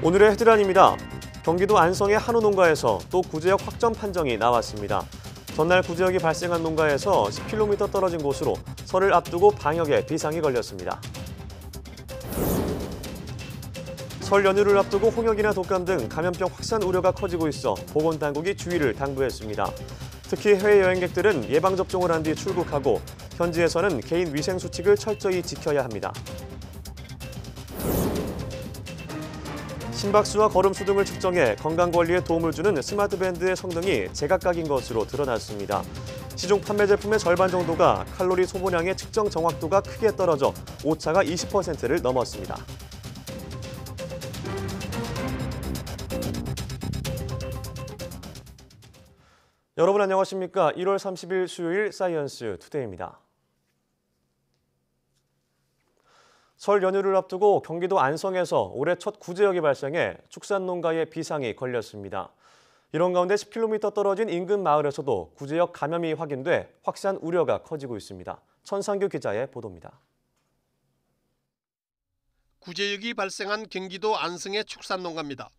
오늘의 헤드라인입니다. 경기도 안성의 한우 농가에서 또 구제역 확정 판정이 나왔습니다. 전날 구제역이 발생한 농가에서 10km 떨어진 곳으로 설을 앞두고 방역에 비상이 걸렸습니다. 설 연휴를 앞두고 홍역이나 독감 등 감염병 확산 우려가 커지고 있어 보건당국이 주의를 당부했습니다. 특히 해외 여행객들은 예방접종을 한 뒤 출국하고 현지에서는 개인 위생 수칙을 철저히 지켜야 합니다. 심박수와 걸음수 등을 측정해 건강관리에 도움을 주는 스마트밴드의 성능이 제각각인 것으로 드러났습니다. 시중 판매 제품의 절반 정도가 칼로리 소모량의 측정 정확도가 크게 떨어져 오차가 20%를 넘었습니다. 여러분 안녕하십니까? 1월 30일 수요일 사이언스 투데이입니다. 설 연휴를 앞두고 경기도 안성에서 올해 첫 구제역이 발생해 축산농가에 비상이 걸렸습니다. 이런 가운데 10km 떨어진 인근 마을에서도 구제역 감염이 확인돼 확산 우려가 커지고 있습니다. 천상규 기자의 보도입니다. 구제역이 발생한 경기도 안성의 축산농가입니다.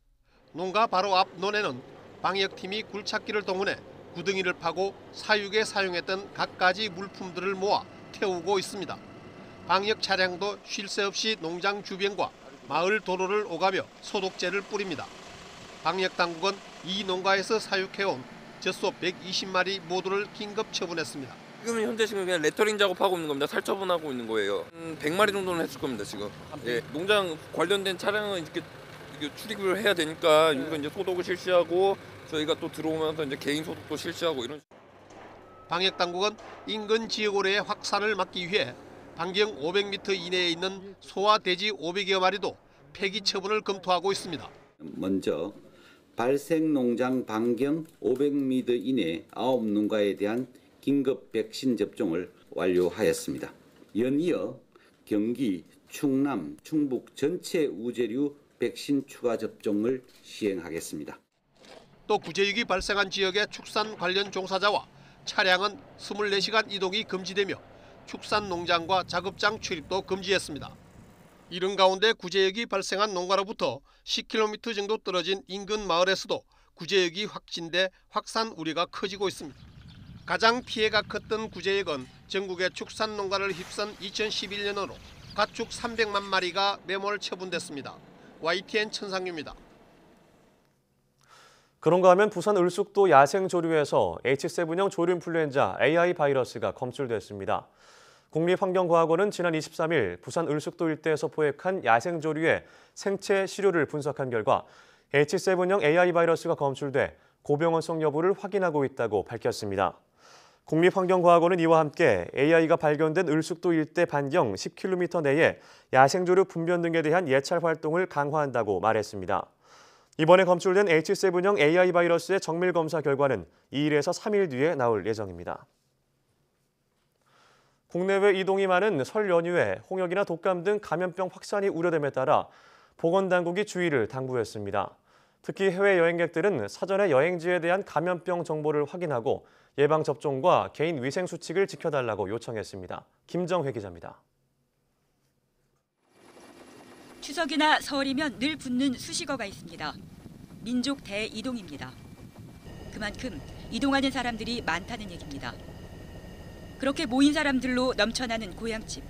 농가 바로 앞 논에는 방역팀이 굴착기를 동원해 구덩이를 파고 사육에 사용했던 갖가지 물품들을 모아 태우고 있습니다. 방역 차량도 쉴 새 없이 농장 주변과 마을 도로를 오가며 소독제를 뿌립니다. 방역 당국은 이 농가에서 사육해온 젖소 120마리 모두를 긴급 처분했습니다. 지금 현재 그냥 레터링 작업하고 있는 겁니다. 살처분하고 있는 거예요. 100마리 정도는 했을 겁니다 지금. 예, 농장 관련된 차량은 이렇게 출입을 해야 되니까 여기서 이제 소독을 실시하고 저희가 또 들어오면서 이제 개인 소독도 실시하고 이런. 방역 당국은 인근 지역으로의 확산을 막기 위해 반경 500m 이내에 있는 소와 돼지 500여 마리도 폐기 처분을 검토하고 있습니다. 먼저 발생 농장 반경 500m 이내 9농가에 대한 긴급 백신 접종을 완료하였습니다. 연이어 경기, 충남, 충북 전체 우제류 백신 추가 접종을 시행하겠습니다. 또 구제역이 발생한 지역의 축산 관련 종사자와 차량은 24시간 이동이 금지되며 축산 농장과 작업장 출입도 금지했습니다. 이런 가운데 구제역이 발생한 농가로부터 10km 정도 떨어진 인근 마을에서도 구제역이 확진돼 확산 우려가 커지고 있습니다. 가장 피해가 컸던 구제역은 전국의 축산 농가를 휩쓴 2011년으로 가축 300만 마리가 매몰 처분됐습니다. YTN 천상규입니다. 그런가 하면 부산 을숙도 야생조류에서 H7형 조류인플루엔자 AI 바이러스가 검출됐습니다. 국립환경과학원은 지난 23일 부산 을숙도 일대에서 포획한 야생조류의 생체 시료를 분석한 결과 H7형 AI 바이러스가 검출돼 고병원성 여부를 확인하고 있다고 밝혔습니다. 국립환경과학원은 이와 함께 AI가 발견된 을숙도 일대 반경 10km 내에 야생조류 분변 등에 대한 예찰 활동을 강화한다고 말했습니다. 이번에 검출된 H7형 AI 바이러스의 정밀 검사 결과는 2일에서 3일 뒤에 나올 예정입니다. 국내외 이동이 많은 설 연휴에 홍역이나 독감 등 감염병 확산이 우려됨에 따라 보건당국이 주의를 당부했습니다. 특히 해외 여행객들은 사전에 여행지에 대한 감염병 정보를 확인하고 예방접종과 개인 위생 수칙을 지켜달라고 요청했습니다. 김정회 기자입니다. 추석이나 설이면 늘 붙는 수식어가 있습니다. 민족 대이동입니다. 그만큼 이동하는 사람들이 많다는 얘기입니다. 그렇게 모인 사람들로 넘쳐나는 고향집.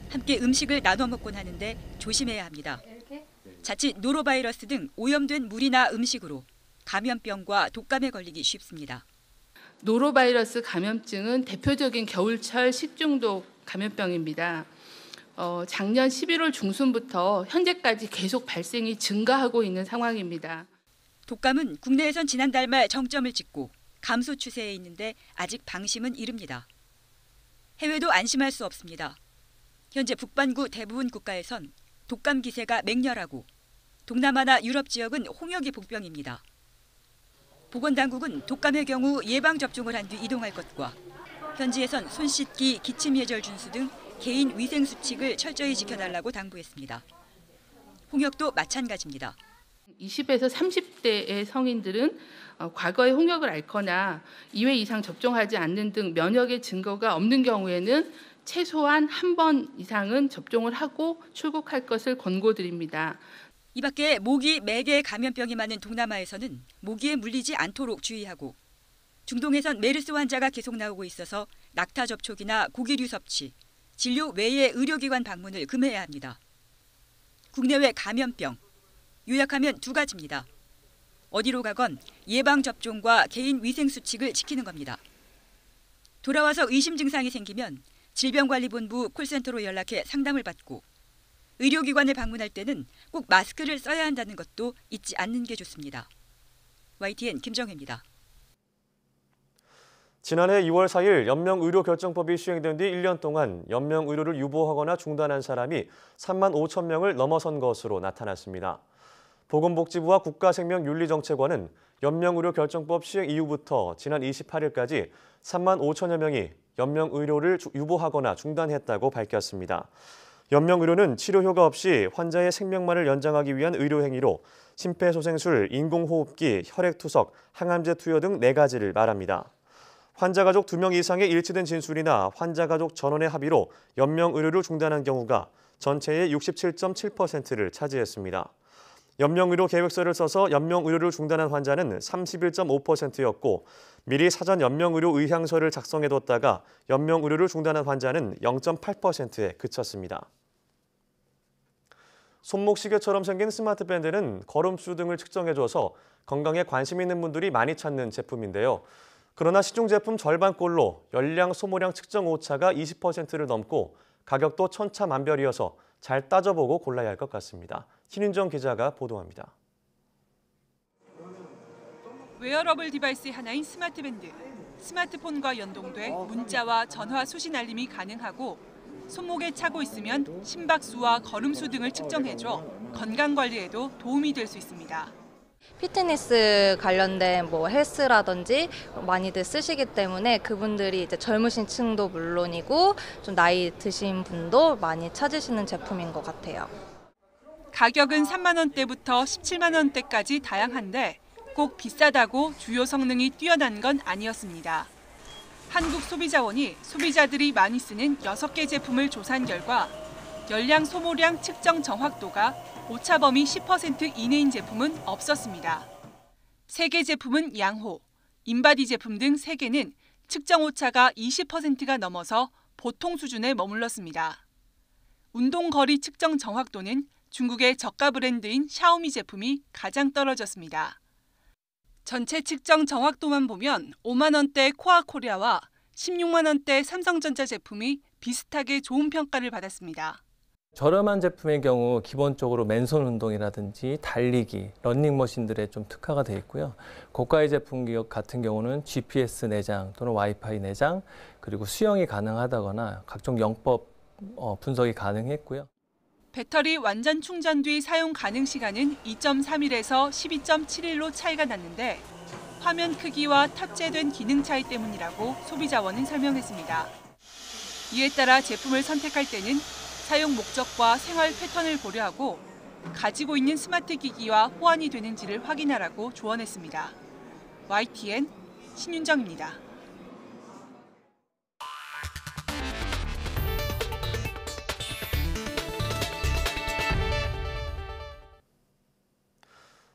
함께 음식을 나눠 먹곤 하는데 조심해야 합니다. 자칫 노로바이러스 등 오염된 물이나 음식으로 감염병과 독감에 걸리기 쉽습니다. 노로바이러스 감염증은 대표적인 겨울철 식중독 감염병입니다. 작년 11월 중순부터 현재까지 계속 발생이 증가하고 있는 상황입니다. 독감은 국내에선 지난달 말 정점을 찍고 감소 추세에 있는데 아직 방심은 이릅니다. 해외도 안심할 수 없습니다. 현재 북반구 대부분 국가에선 독감 기세가 맹렬하고 동남아나 유럽 지역은 홍역이 복병입니다. 보건당국은 독감의 경우 예방접종을 한 뒤 이동할 것과 현지에선 손 씻기, 기침 예절 준수 등 개인 위생 수칙을 철저히 지켜달라고 당부했습니다. 홍역도 마찬가지입니다. 20에서 30대의 성인들은 과거에 홍역을 앓거나 2회 이상 접종하지 않는 등 면역의 증거가 없는 경우에는 최소한 한 번 이상은 접종을 하고 출국할 것을 권고드립니다. 이 밖에 모기, 매개 감염병이 많은 동남아에서는 모기에 물리지 않도록 주의하고 중동에선 메르스 환자가 계속 나오고 있어서 낙타 접촉이나 고기류 섭취, 진료 외의 의료기관 방문을 금해야 합니다. 국내외 감염병, 요약하면 두 가지입니다. 어디로 가건 예방접종과 개인 위생수칙을 지키는 겁니다. 돌아와서 의심 증상이 생기면 질병관리본부 콜센터로 연락해 상담을 받고 의료기관을 방문할 때는 꼭 마스크를 써야 한다는 것도 잊지 않는 게 좋습니다. YTN 김정혜입니다. 지난해 2월 4일 연명의료결정법이 시행된 뒤 1년 동안 연명의료를 유보하거나 중단한 사람이 3만 5천 명을 넘어선 것으로 나타났습니다. 보건복지부와 국가생명윤리정책원은 연명의료결정법 시행 이후부터 지난 28일까지 3만 5천여 명이 연명의료를 유보하거나 중단했다고 밝혔습니다. 연명의료는 치료 효과 없이 환자의 생명만을 연장하기 위한 의료행위로 심폐소생술, 인공호흡기, 혈액투석, 항암제 투여 등 4가지를 말합니다. 환자 가족 2명 이상의 일치된 진술이나 환자 가족 전원의 합의로 연명의료를 중단한 경우가 전체의 67.7%를 차지했습니다. 연명의료 계획서를 써서 연명의료를 중단한 환자는 31.5%였고 미리 사전 연명의료 의향서를 작성해뒀다가 연명의료를 중단한 환자는 0.8%에 그쳤습니다. 손목시계처럼 생긴 스마트밴드는 걸음수 등을 측정해줘서 건강에 관심 있는 분들이 많이 찾는 제품인데요. 그러나 시중 제품 절반꼴로 열량, 소모량 측정 오차가 20%를 넘고 가격도 천차만별이어서 잘 따져보고 골라야 할 것 같습니다. 신윤정 기자가 보도합니다. 웨어러블 디바이스의 하나인 스마트밴드. 스마트폰과 연동돼 문자와 전화 수신 알림이 가능하고 손목에 차고 있으면 심박수와 걸음수 등을 측정해줘 건강관리에도 도움이 될 수 있습니다. 피트니스 관련된 헬스라든지 많이들 쓰시기 때문에 그분들이 이제 젊으신 층도 물론이고 좀 나이 드신 분도 많이 찾으시는 제품인 것 같아요. 가격은 3만 원대부터 17만 원대까지 다양한데 꼭 비싸다고 주요 성능이 뛰어난 건 아니었습니다. 한국소비자원이 소비자들이 많이 쓰는 6개 제품을 조사한 결과 열량 소모량 측정 정확도가 오차 범위 10% 이내인 제품은 없었습니다. 3개 제품은 양호, 인바디 제품 등 3개는 측정 오차가 20%가 넘어서 보통 수준에 머물렀습니다. 운동거리 측정 정확도는 중국의 저가 브랜드인 샤오미 제품이 가장 떨어졌습니다. 전체 측정 정확도만 보면 5만 원대 코아 코리아와 16만 원대 삼성전자 제품이 비슷하게 좋은 평가를 받았습니다. 저렴한 제품의 경우 기본적으로 맨손 운동이라든지 달리기, 러닝머신들에 좀 특화가 되어 있고요. 고가의 제품 같은 경우는 GPS 내장 또는 와이파이 내장, 그리고 수영이 가능하다거나 각종 영법 분석이 가능했고요. 배터리 완전 충전 뒤 사용 가능 시간은 2.3일에서 12.7일로 차이가 났는데 화면 크기와 탑재된 기능 차이 때문이라고 소비자원은 설명했습니다. 이에 따라 제품을 선택할 때는 사용 목적과 생활 패턴을 고려하고 가지고 있는 스마트 기기와 호환이 되는지를 확인하라고 조언했습니다. YTN 신윤정입니다.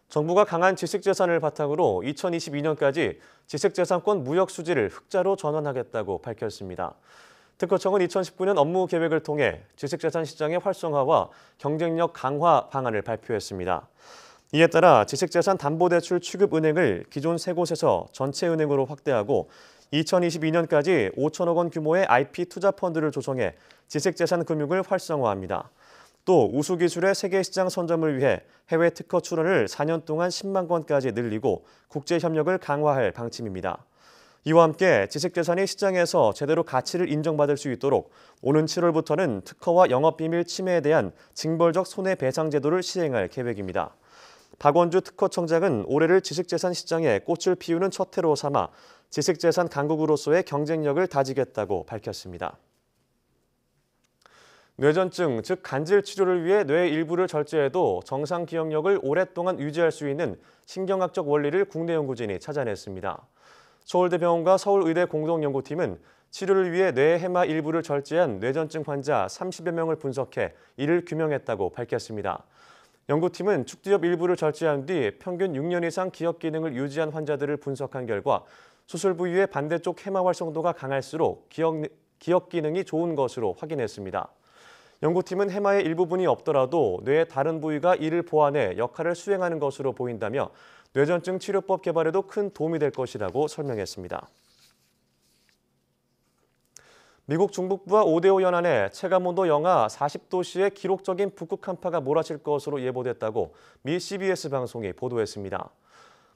정부가 강한 지식재산을 바탕으로 2022년까지 지식재산권 무역 수지를 흑자로 전환하겠다고 밝혔습니다. 특허청은 2019년 업무 계획을 통해 지식재산 시장의 활성화와 경쟁력 강화 방안을 발표했습니다. 이에 따라 지식재산 담보대출 취급은행을 기존 3곳에서 전체은행으로 확대하고 2022년까지 5천억 원 규모의 IP 투자펀드를 조성해 지식재산 금융을 활성화합니다. 또 우수기술의 세계시장 선점을 위해 해외 특허 출원을 4년 동안 10만 건까지 늘리고 국제협력을 강화할 방침입니다. 이와 함께 지식재산이 시장에서 제대로 가치를 인정받을 수 있도록 오는 7월부터는 특허와 영업비밀 침해에 대한 징벌적 손해배상 제도를 시행할 계획입니다. 박원주 특허청장은 올해를 지식재산 시장에 꽃을 피우는 첫 해로 삼아 지식재산 강국으로서의 경쟁력을 다지겠다고 밝혔습니다. 뇌전증, 즉 간질 치료를 위해 뇌 일부를 절제해도 정상 기억력을 오랫동안 유지할 수 있는 신경학적 원리를 국내 연구진이 찾아냈습니다. 서울대병원과 서울의대 공동연구팀은 치료를 위해 뇌 해마 일부를 절제한 뇌전증 환자 30여 명을 분석해 이를 규명했다고 밝혔습니다. 연구팀은 축두엽 일부를 절제한 뒤 평균 6년 이상 기억 기능을 유지한 환자들을 분석한 결과 수술 부위의 반대쪽 해마 활성도가 강할수록 기억 기능이 좋은 것으로 확인했습니다. 연구팀은 해마의 일부분이 없더라도 뇌의 다른 부위가 이를 보완해 역할을 수행하는 것으로 보인다며 뇌전증 치료법 개발에도 큰 도움이 될 것이라고 설명했습니다. 미국 중북부와 오데오 연안에 체감온도 영하 40도씨의 기록적인 북극 한파가 몰아칠 것으로 예보됐다고 미 CBS 방송이 보도했습니다.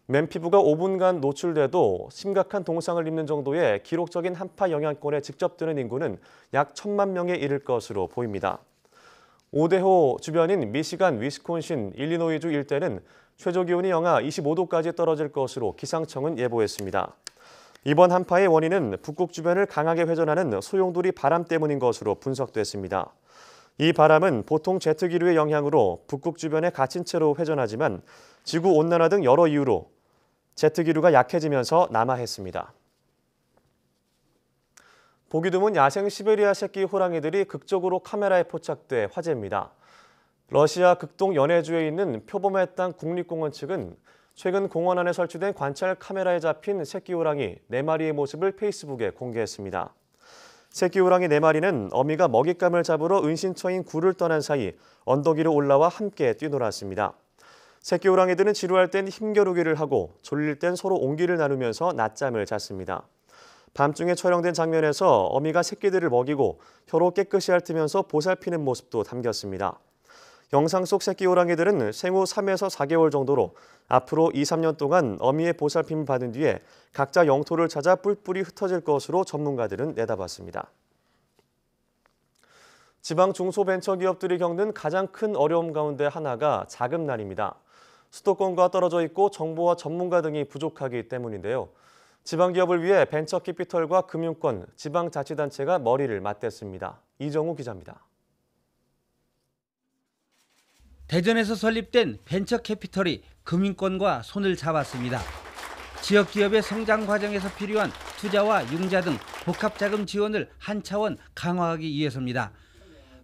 맨 피부가 5분간 노출돼도 심각한 동상을 입는 정도의 기록적인 한파 영향권에 직접 드는 인구는 약 1,000만 명에 이를 것으로 보입니다. 오데호 주변인 미시간, 위스콘신, 일리노이주 일대는 최저기온이 영하 25도까지 떨어질 것으로 기상청은 예보했습니다. 이번 한파의 원인은 북극 주변을 강하게 회전하는 소용돌이 바람 때문인 것으로 분석됐습니다. 이 바람은 보통 제트기류의 영향으로 북극 주변에 갇힌 채로 회전하지만 지구온난화 등 여러 이유로 제트기류가 약해지면서 남하했습니다. 보기 드문 야생 시베리아 새끼 호랑이들이 극적으로 카메라에 포착돼 화제입니다. 러시아 극동 연해주에 있는 표범의 땅 국립공원 측은 최근 공원 안에 설치된 관찰 카메라에 잡힌 새끼 호랑이 4마리의 모습을 페이스북에 공개했습니다. 새끼 호랑이 4마리는 어미가 먹잇감을 잡으러 은신처인 굴을 떠난 사이 언덕 위로 올라와 함께 뛰놀았습니다. 새끼 호랑이들은 지루할 땐 힘겨루기를 하고 졸릴 땐 서로 온기를 나누면서 낮잠을 잤습니다. 밤중에 촬영된 장면에서 어미가 새끼들을 먹이고 혀로 깨끗이 핥으면서 보살피는 모습도 담겼습니다. 영상 속 새끼 호랑이들은 생후 3에서 4개월 정도로 앞으로 2, 3년 동안 어미의 보살핌을 받은 뒤에 각자 영토를 찾아 뿔뿔이 흩어질 것으로 전문가들은 내다봤습니다. 지방 중소벤처기업들이 겪는 가장 큰 어려움 가운데 하나가 자금난입니다. 수도권과 떨어져 있고 정보와 전문가 등이 부족하기 때문인데요. 지방기업을 위해 벤처캐피털과 금융권, 지방자치단체가 머리를 맞댔습니다. 이정우 기자입니다. 대전에서 설립된 벤처캐피털이 금융권과 손을 잡았습니다. 지역기업의 성장 과정에서 필요한 투자와 융자 등 복합자금 지원을 한 차원 강화하기 위해서입니다.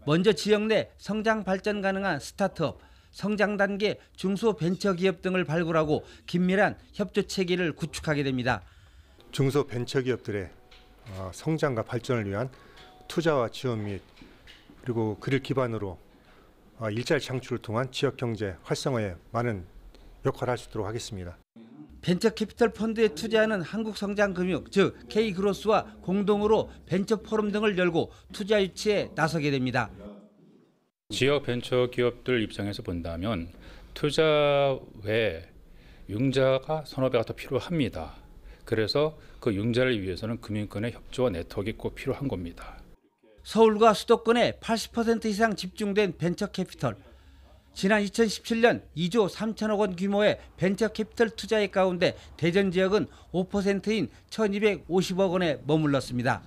먼저 지역 내 성장 발전 가능한 스타트업, 성장 단계 중소벤처기업 등을 발굴하고 긴밀한 협조 체계를 구축하게 됩니다. 중소벤처기업들의 성장과 발전을 위한 투자와 지원 및 그리고 그를 기반으로 일자리 창출을 통한 지역경제 활성화에 많은 역할을 할 수 있도록 하겠습니다. 벤처캐피털 펀드에 투자하는 한국성장금융, 즉 K그로스와 공동으로 벤처포럼 등을 열고 투자 유치에 나서게 됩니다. 지역 벤처기업들 입장에서 본다면 투자 외에 융자가 서너 배가 더 필요합니다. 그래서 그 융자를 위해서는 금융권의 협조와 네트워크가 꼭 필요한 겁니다. 서울과 수도권에 80% 이상 집중된 벤처캐피털. 지난 2017년 2조 3천억 원 규모의 벤처캐피털 투자액 가운데 대전 지역은 5%인 1,250억 원에 머물렀습니다.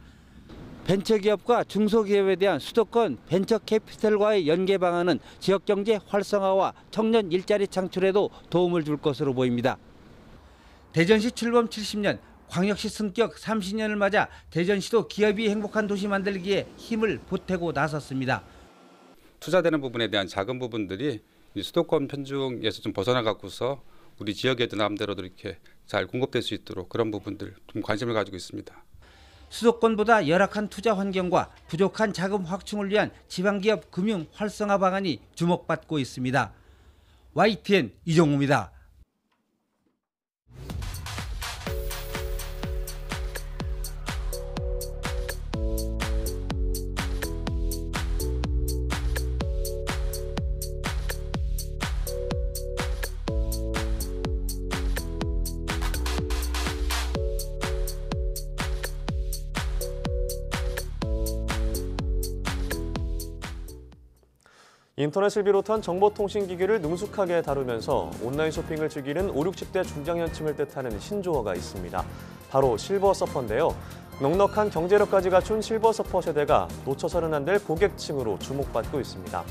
벤처기업과 중소기업에 대한 수도권 벤처캐피털과의 연계 방안은 지역경제 활성화와 청년 일자리 창출에도 도움을 줄 것으로 보입니다. 대전시 출범 70년, 광역시 승격 30년을 맞아 대전시도 기업이 행복한 도시 만들기에 힘을 보태고 나섰습니다. 투자되는 부분에 대한 작은 부분들이 수도권 편중에서 좀 벗어나 갖고서 우리 지역에도 나름대로도 이렇게 잘 공급될 수 있도록 그런 부분들 좀 관심을 가지고 있습니다. 수도권보다 열악한 투자 환경과 부족한 자금 확충을 위한 지방기업 금융 활성화 방안이 주목받고 있습니다. YTN 이정우입니다. 인터넷을 비롯한 정보통신기기를 능숙하게 다루면서 온라인 쇼핑을 즐기는 5, 60대 중장년층을 뜻하는 신조어가 있습니다. 바로 실버서퍼인데요. 넉넉한 경제력까지 갖춘 실버서퍼 세대가 놓쳐서는 안 될 고객층으로 주목받고 있습니다.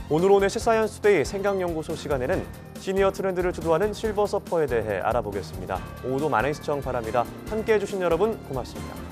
오늘 실사이언스 투데이 생각연구소 시간에는 시니어 트렌드를 주도하는 실버서퍼에 대해 알아보겠습니다. 오후도 많은 시청 바랍니다. 함께해 주신 여러분 고맙습니다.